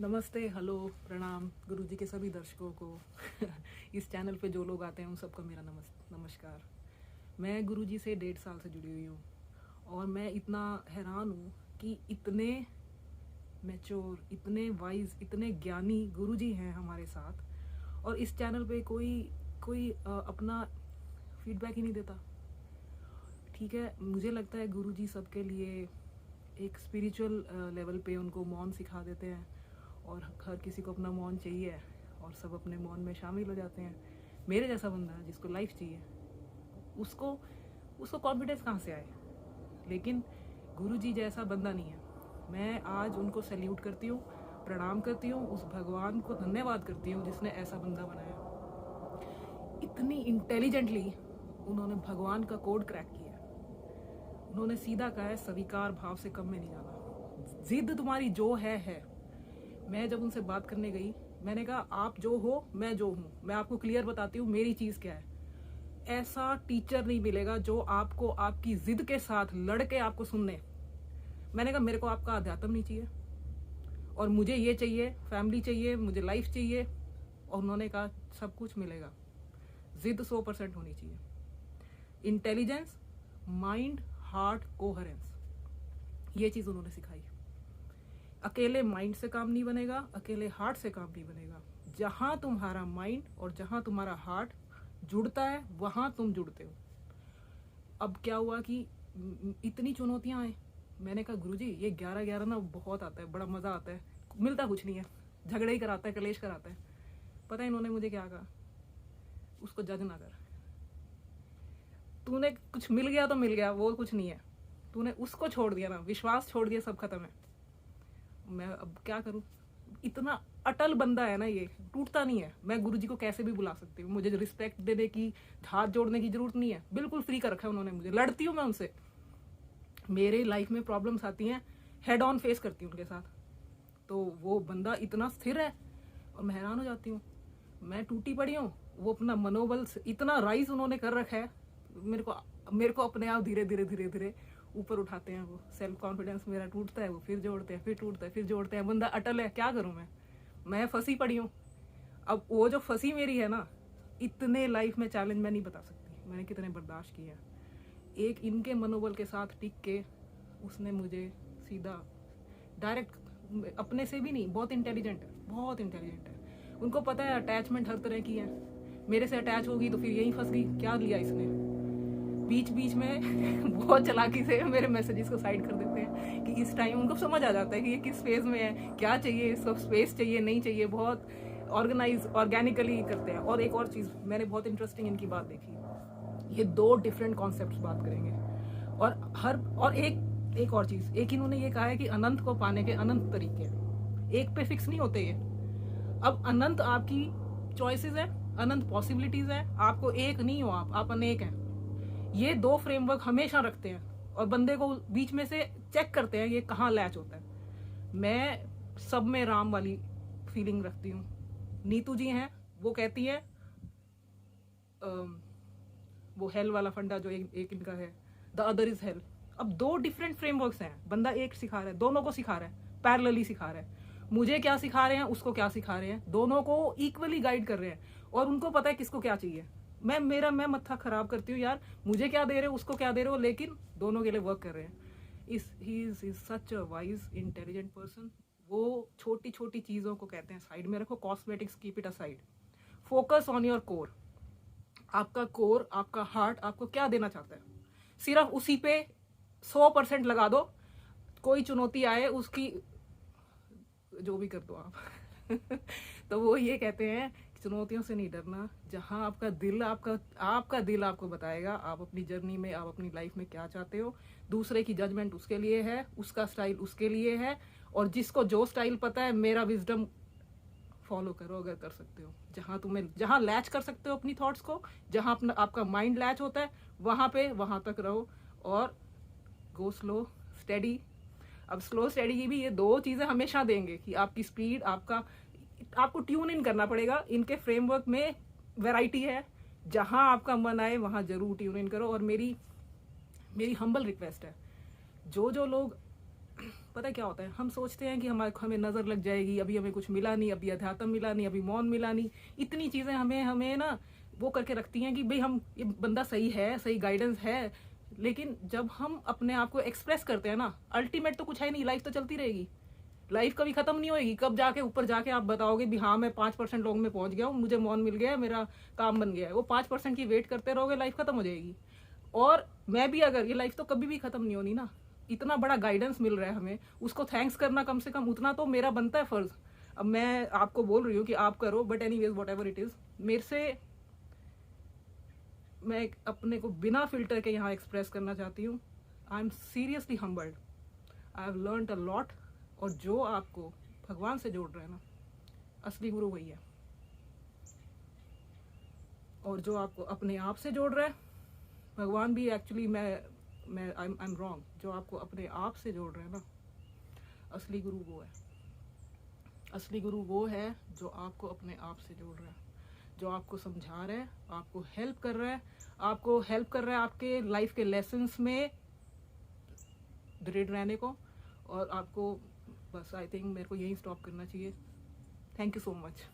नमस्ते, हेलो, प्रणाम गुरुजी के सभी दर्शकों को। इस चैनल पे जो लोग आते हैं उन सबका मेरा नमस्कार। मैं गुरुजी से 1.5 साल से जुड़ी हुई हूँ और मैं इतना हैरान हूँ कि इतने मैच्योर, इतने वाइज, इतने ज्ञानी गुरुजी हैं हमारे साथ, और इस चैनल पे कोई कोई अपना फीडबैक ही नहीं देता। ठीक है, मुझे लगता है गुरुजी सबके लिए एक स्पिरिचुअल लेवल पे उनको मौन सिखा देते हैं, और हर किसी को अपना मौन चाहिए और सब अपने मौन में शामिल हो जाते हैं। मेरे जैसा बंदा जिसको लाइफ चाहिए, उसको उसको कॉन्फिडेंस कहाँ से आए? लेकिन गुरुजी जैसा बंदा नहीं है। मैं आज उनको सैल्यूट करती हूँ, प्रणाम करती हूँ, उस भगवान को धन्यवाद करती हूँ जिसने ऐसा बंदा बनाया। इतनी इंटेलिजेंटली उन्होंने भगवान का कोड क्रैक किया। उन्होंने सीधा कहा है, स्वीकार भाव से कम में नहीं जाना। जिद तुम्हारी जो है। मैं जब उनसे बात करने गई, मैंने कहा आप जो हो, मैं जो हूँ, मैं आपको क्लियर बताती हूँ मेरी चीज़ क्या है। ऐसा टीचर नहीं मिलेगा जो आपको आपकी जिद के साथ लड़के आपको सुनने। मैंने कहा मेरे को आपका अध्यात्म नहीं चाहिए और मुझे ये चाहिए, फैमिली चाहिए, मुझे लाइफ चाहिए। और उन्होंने कहा सब कुछ मिलेगा, जिद 100% होनी चाहिए। इंटेलिजेंस, माइंड, हार्ट, कोहेरेंस, ये चीज़ उन्होंने सिखाई। अकेले माइंड से काम नहीं बनेगा, अकेले हार्ट से काम नहीं बनेगा। जहाँ तुम्हारा माइंड और जहाँ तुम्हारा हार्ट जुड़ता है वहाँ तुम जुड़ते हो। अब क्या हुआ कि इतनी चुनौतियाँ आए। मैंने कहा गुरुजी ये 11-11 ना बहुत आता है, बड़ा मज़ा आता है, मिलता कुछ नहीं है, झगड़े ही कराता है, कलेश कराता है। पता है इन्होंने मुझे क्या कहा? उसको जज ना कर, तूने कुछ मिल गया तो मिल गया, वो कुछ नहीं है। तूने उसको छोड़ दिया ना, विश्वास छोड़ दिया, सब खत्म है। मैं अब क्या करूं? इतना अटल बंदा है ना, ये टूटता नहीं है। मैं गुरुजी को कैसे भी बुला सकती हूँ, मुझे रिस्पेक्ट देने की, हाथ जोड़ने की जरूरत नहीं है। बिल्कुल फ्री कर रखा है उन्होंने मुझे। लड़ती हूँ मैं उनसे, मेरे लाइफ में प्रॉब्लम्स आती हैं, हेड ऑन फेस करती हूँ उनके साथ। तो वो बंदा इतना स्थिर है और मैं हैरान हो जाती हूँ। मैं टूटी पड़ी हूँ, वो अपना मनोबल इतना राइज उन्होंने कर रखा है। मेरे को अपने आप धीरे धीरे धीरे धीरे ऊपर उठाते हैं। वो सेल्फ कॉन्फिडेंस मेरा टूटता है, वो फिर जोड़ते हैं, फिर टूटता है, फिर जोड़ते हैं। बंदा अटल है, क्या करूं मैं फंसी पड़ी हूँ। अब वो जो फंसी मेरी है ना, इतने लाइफ में चैलेंज मैं नहीं बता सकती मैंने कितने बर्दाश्त किए हैं। एक इनके मनोबल के साथ टिक के उसने मुझे सीधा डायरेक्ट, अपने से भी नहीं, बहुत इंटेलिजेंट है, बहुत इंटेलिजेंट है। उनको पता है अटैचमेंट हर तरह की है। मेरे से अटैच होगी तो फिर यहीं फंस गई, क्या लिया इसने। बीच बीच में बहुत चालाकी से मेरे मैसेजेस को साइड कर देते हैं कि इस टाइम उनको समझ आ जाता है कि ये किस फेज में है, क्या चाहिए इसको, स्पेस चाहिए नहीं चाहिए। बहुत ऑर्गेनाइज, ऑर्गेनिकली करते हैं। और एक और चीज़ मैंने बहुत इंटरेस्टिंग इनकी बात देखी, ये 2 डिफरेंट कॉन्सेप्ट बात करेंगे। और एक और चीज़, एक इन्होंने ये कहा है कि अनंत को पाने के अनंत तरीके हैं, एक पे फिक्स नहीं होते ये। अब अनंत आपकी चॉइसेस है, अनंत पॉसिबिलिटीज है, आपको एक नहीं हो, आप अनेक हैं। ये 2 फ्रेमवर्क हमेशा रखते हैं और बंदे को बीच में से चेक करते हैं ये कहाँ लैच होता है। मैं सब में राम वाली फीलिंग रखती हूँ। नीतू जी हैं, वो कहती है वो हेल वाला फंडा जो एक इनका है, द अदर इज हेल। अब 2 डिफरेंट फ्रेमवर्क्स हैं, बंदा एक सिखा रहा है, दोनों को सिखा रहा है, पैरेलली सिखा रहा है। मुझे क्या सिखा रहे हैं, उसको क्या सिखा रहे हैं, दोनों को इक्वली गाइड कर रहे हैं। और उनको पता है किसको क्या चाहिए। मैं मत्था खराब करती हूँ यार, मुझे क्या दे रहे हो, उसको क्या दे रहे हो, लेकिन दोनों के लिए वर्क कर रहे हैं। He is such a wise intelligent person. वो छोटी छोटी चीज़ों को कहते हैं साइड में रखो, cosmetics keep it aside, focus on your core. आपका कोर, आपका हार्ट आपको क्या देना चाहता है, सिर्फ उसी पे 100% लगा दो। कोई चुनौती आए उसकी जो भी कर दो आप। तो वो ये कहते हैं चुनौतियों से नहीं डरना। जहाँ आपका दिल आपको बताएगा आप अपनी जर्नी में, आप अपनी लाइफ में क्या चाहते हो। दूसरे की जजमेंट उसके लिए है, उसका स्टाइल उसके लिए है। और जिसको जो स्टाइल पता है, मेरा विजडम फॉलो करो अगर कर सकते हो। जहाँ लैच कर सकते हो अपनी थॉट्स को, जहाँ आपका माइंड लैच होता है, वहाँ तक रहो और गो स्लो स्टेडी। अब स्लो स्टेडी की भी ये 2 चीज़ें हमेशा देंगे कि आपकी स्पीड, आपको ट्यून इन करना पड़ेगा। इनके फ्रेमवर्क में वैरायटी है, जहाँ आपका मन आए वहाँ जरूर ट्यून इन करो। और मेरी हम्बल रिक्वेस्ट है, जो लोग पता है क्या होता है, हम सोचते हैं कि हमें नज़र लग जाएगी, अभी हमें कुछ मिला नहीं, अभी अध्यात्म मिला नहीं, अभी मौन मिला नहीं, इतनी चीज़ें हमें ना वो करके रखती हैं कि भाई हम ये बंदा सही है, सही गाइडेंस है। लेकिन जब हम अपने आप को एक्सप्रेस करते हैं ना, अल्टीमेट तो कुछ है नहीं, लाइफ तो चलती रहेगी, लाइफ कभी खत्म नहीं होएगी। कब जाके ऊपर जाके आप बताओगे भी हाँ मैं 5% लोग में पहुंच गया हूँ, मुझे मौन मिल गया है, मेरा काम बन गया है। वो 5% की वेट करते रहोगे, लाइफ खत्म हो जाएगी। और मैं भी, अगर ये लाइफ तो कभी भी खत्म नहीं होनी ना, इतना बड़ा गाइडेंस मिल रहा है हमें, उसको थैंक्स करना कम से कम उतना तो मेरा बनता है फर्ज। अब मैं आपको बोल रही हूँ कि आप करो, but anyways whatever it is, मेरे से मैं अपने को बिना फिल्टर के यहाँ एक्सप्रेस करना चाहती हूँ। I am seriously humbled, I have learned a lot. और जो आपको भगवान से जोड़ रहा है ना, असली गुरु वही है। और जो आपको अपने आप से जोड़ रहा है, भगवान भी एक्चुअली मैं आई एम रॉन्ग, जो आपको अपने आप से जोड़ रहे हैं ना, असली गुरु वो है। असली गुरु वो है जो आपको अपने आप से जोड़ रहा है, जो आपको समझा रहा है, आपको हेल्प कर रहा है, आपको हेल्प कर रहा है आपके लाइफ के लेसन्स में दृढ़ रहने को। और आपको बस आई थिंक मेरे को यही स्टॉप करना चाहिए। Thank you so much.